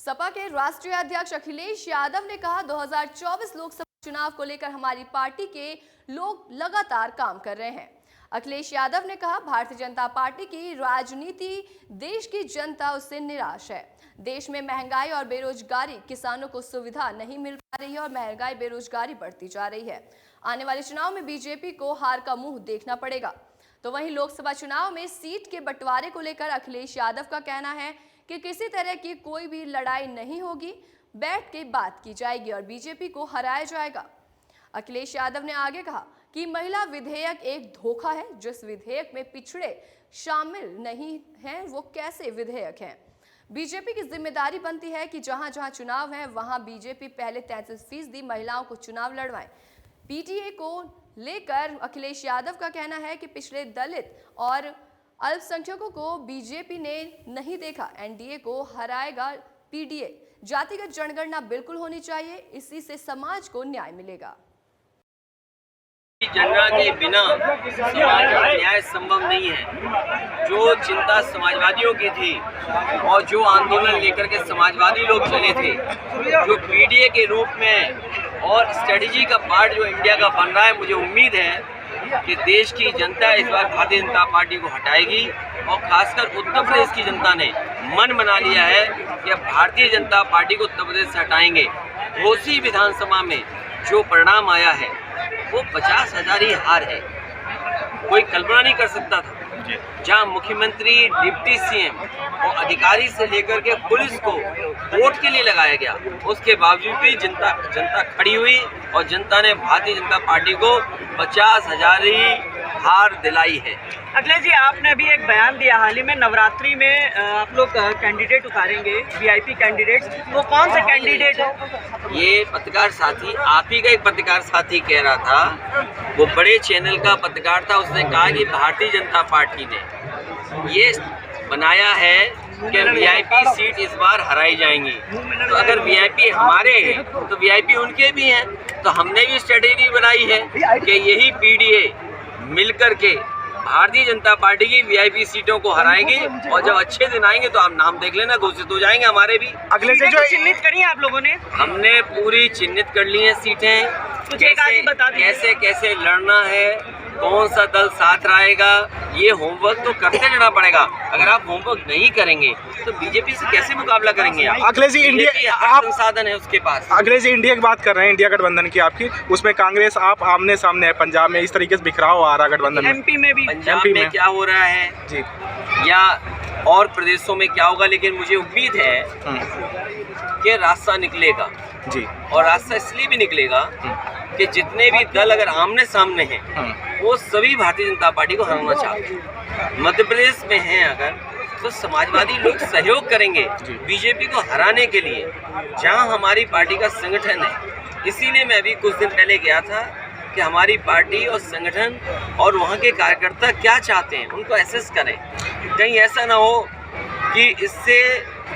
सपा के राष्ट्रीय अध्यक्ष अखिलेश यादव ने कहा 2024 लोकसभा चुनाव को लेकर हमारी पार्टी के लोग लगातार काम कर रहे हैं। अखिलेश यादव ने कहा भारतीय जनता पार्टी की राजनीति देश की जनता उससे निराश है। देश में महंगाई और बेरोजगारी, किसानों को सुविधा नहीं मिल पा रही है और महंगाई बेरोजगारी बढ़ती जा रही है। आने वाले चुनाव में बीजेपी को हार का मुंह देखना पड़ेगा। तो वहीं लोकसभा चुनाव में सीट के बंटवारे को लेकर अखिलेश यादव का कहना है कि किसी तरह की कोई भी लड़ाई नहीं होगी, बैठ के बात की जाएगी और बीजेपी को हराया जाएगा। अखिलेश यादव ने आगे कहा कि महिला विधेयक एक धोखा है। जिस विधेयक में पिछड़े शामिल नहीं हैं वो कैसे विधेयक है। बीजेपी की जिम्मेदारी बनती है कि जहां जहां चुनाव है वहां बीजेपी पहले 33% महिलाओं को चुनाव लड़वाए। पीटीए को लेकर अखिलेश यादव का कहना है कि पिछड़े दलित और अल्पसंख्यकों को बीजेपी ने नहीं देखा। एनडीए को हराएगा पीडीए। जातिगत जनगणना बिल्कुल होनी चाहिए, इसी से समाज को न्याय मिलेगा। जनगणना के बिना समाज का न्याय संभव नहीं है। जो चिंता समाजवादियों की थी और जो आंदोलन लेकर के समाजवादी लोग चले थे, जो पीडीए के रूप में और स्ट्रेटेजी का पार्ट जो इंडिया का बन रहा है, मुझे उम्मीद है कि देश की जनता इस बार भारतीय जनता पार्टी को हटाएगी और खासकर उत्तर प्रदेश की जनता ने मन बना लिया है कि अब भारतीय जनता पार्टी को उत्तर प्रदेश से हटाएंगे। घोसी विधानसभा में जो परिणाम आया है वो 50,000 ही हार है। कोई कल्पना नहीं कर सकता था। जहां मुख्यमंत्री, डिप्टी सीएम और अधिकारी से लेकर के पुलिस को वोट के लिए लगाया गया, उसके बावजूद भी जनता खड़ी हुई और जनता ने भारतीय जनता पार्टी को 50,000 ही हार दिलाई है। अखिलेश जी, आपने अभी एक बयान दिया हाल ही में, नवरात्रि में आप लोग कैंडिडेट उतारेंगे, वीआईपी कैंडिडेट्स। वो कौन सा कैंडिडेट है? ये पत्रकार साथी, आप ही का एक पत्रकार साथी कह रहा था, वो बड़े चैनल का पत्रकार था, उसने कहा कि भारतीय जनता पार्टी ने ये बनाया है कि वीआईपी सीट इस बार हराई जाएंगी। तो अगर वीआईपी हमारे हैं तो वीआईपी उनके भी हैं। तो हमने भी स्ट्रेटेजी बनाई है कि यही पीडीए मिलकर के भारतीय जनता पार्टी की वीआईपी सीटों को हराएंगे और जब अच्छे दिन आएंगे तो आप नाम देख लेना, घोषित हो जाएंगे हमारे भी। अगले से जो चिन्हित करी है आप लोगों ने? हमने पूरी चिन्हित कर ली है सीटें। कैसे कैसे लड़ना है, कौन सा दल साथ रहेगा, ये होमवर्क तो करते रहना पड़ेगा। अगर आप होमवर्क नहीं करेंगे तो बीजेपी से कैसे मुकाबला करेंगे आप? अखिलेश जी, इंडिया आप संसाधन है उसके पास। अखिलेश जी, इंडिया की बात कर रहे हैं, इंडिया गठबंधन की आपकी, उसमें कांग्रेस आप आमने सामने है। पंजाब में इस तरीके से बिखराव आ रहा है गठबंधन में। एमपी में भी, पंजाब में क्या हो रहा है जी, या और प्रदेशों में क्या होगा, लेकिन मुझे उम्मीद है कि रास्ता निकलेगा जी। और रास्ता इसलिए भी निकलेगा कि जितने भी दल अगर आमने सामने हैं वो सभी भारतीय जनता पार्टी को हराना चाहते हैं। मध्य प्रदेश में हैं अगर तो समाजवादी लोग सहयोग करेंगे बीजेपी को हराने के लिए, जहां हमारी पार्टी का संगठन है। इसीलिए मैं अभी कुछ दिन पहले गया था कि हमारी पार्टी और संगठन और वहां के कार्यकर्ता क्या चाहते हैं उनको एसेस करें। कहीं ऐसा ना हो कि इससे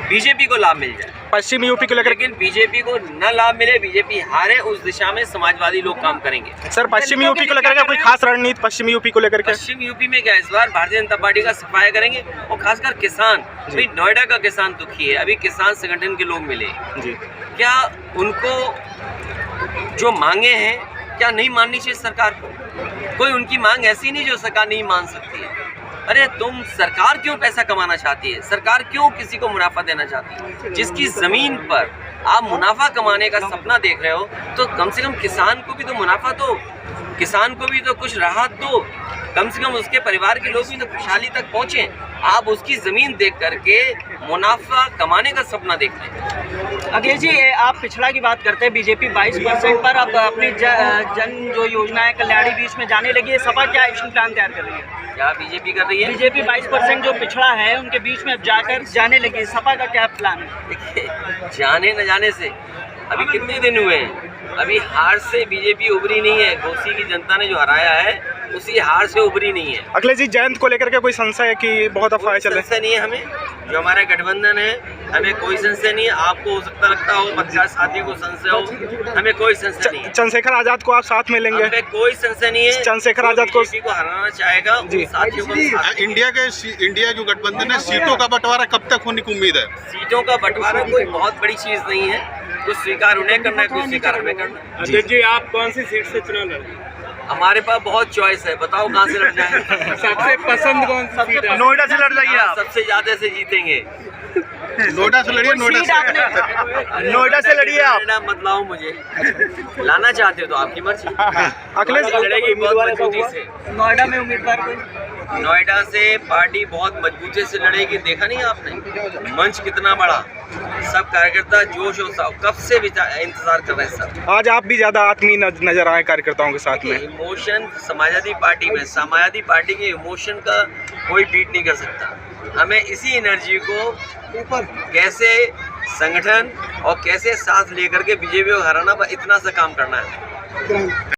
बीजेपी को लाभ मिल जाए, पश्चिम यूपी को लेकर। लेकिन बीजेपी को न लाभ मिले, बीजेपी हारे, उस दिशा में समाजवादी लोग काम करेंगे। सर, पश्चिम यूपी को लेकर कोई खास रणनीति पश्चिम यूपी को लेकर? पश्चिम यूपी में क्या इस बार भारतीय जनता पार्टी का सफाया करेंगे और खासकर किसान। भाई नोएडा का किसान दुखी है, अभी किसान संगठन के लोग मिले जी। क्या उनको जो मांगे हैं क्या नहीं माननी चाहिए सरकार को? कोई उनकी मांग ऐसी नहीं जो सरकार नहीं मान सकती है। अरे तुम, सरकार क्यों पैसा कमाना चाहती है? सरकार क्यों किसी को मुनाफा देना चाहती है? जिसकी जमीन पर आप मुनाफा कमाने का सपना देख रहे हो तो कम से कम किसान को भी तो मुनाफा दो, किसान को भी तो कुछ राहत दो, कम से कम उसके परिवार के लोग भी तो खुशहाली तक पहुंचे। आप उसकी जमीन देख करके मुनाफा कमाने का सपना देखते हैं। अखिलेश जी, आप पिछड़ा की बात करते हैं, बीजेपी 22% पर अब अपनी जन जो योजना है कल्याणी बीच में जाने लगी है। सपा क्या एक्शन प्लान तैयार कर रही है? क्या बीजेपी कर रही है? बीजेपी 22% जो पिछड़ा है उनके बीच में अब जाकर जाने लगी है। सपा का क्या प्लान है? देखिए, जाने न जाने से अभी कितने दिन हुए हैं, अभी हार से बीजेपी उभरी नहीं है। घोसी की जनता ने जो हराया है उसी हार से उभरी नहीं है। अखिलेश जी, जयंत को लेकर के कोई संशय है कि बहुत अफवाहें चल रही है? संशय नहीं है हमें। जो हमारा गठबंधन है, हमें कोई संशय नहीं है। आपको हो सकता लगता हो, पत्रकार साथियों को संशय हो, हमें कोई संशय नहीं है। चंद्रशेखर आजाद को आप साथ में लेंगे? हमें कोई संशय नहीं है। चंद्रशेखर आजाद को बीजेपी को हराना चाहेगा, उन साथियों को साथ। इंडिया जो गठबंधन है, सीटों का बंटवारा कब तक होने की उम्मीद है? सीटों का बंटवारा कोई बहुत बड़ी चीज नहीं है, कुछ स्वीकार उन्हें करना है, कुछ स्वीकार हमें करना है। अध्यक्ष जी, आप कौन सी सीट से चुनाव लड़ेंगे? हमारे पास बहुत चॉइस है, बताओ कहाँ से लड़ जाएं? सबसे पसंद कौन सी सीट है? नोएडा से लड़ जाइए आप। सबसे ज्यादा से जीतेंगे। नोएडा से लड़िए, नोएडा से लड़िए आप। नाम मत लाओ मुझे, लाना चाहते हो तो आपकी मर्जी। अखिलेश लड़ेगी बहुत मजबूती से। नोएडा में उम्मीदवार कोई? नोएडा से पार्टी बहुत मजबूती से लड़ेगी। देखा नहीं आपने मंच कितना बड़ा, सब कार्यकर्ता जोश और उत्साह कब से इंतजार कर रहे हैं सब। आज आप भी ज्यादा आत्मीय नजर आए कार्यकर्ताओं के साथ में। इमोशन समाजवादी पार्टी में, समाजवादी पार्टी के इमोशन का कोई बीट नहीं कर सकता। हमें इसी एनर्जी को कैसे संगठन और कैसे साथ लेकर के बीजेपी को हराना, इतना सा काम करना है।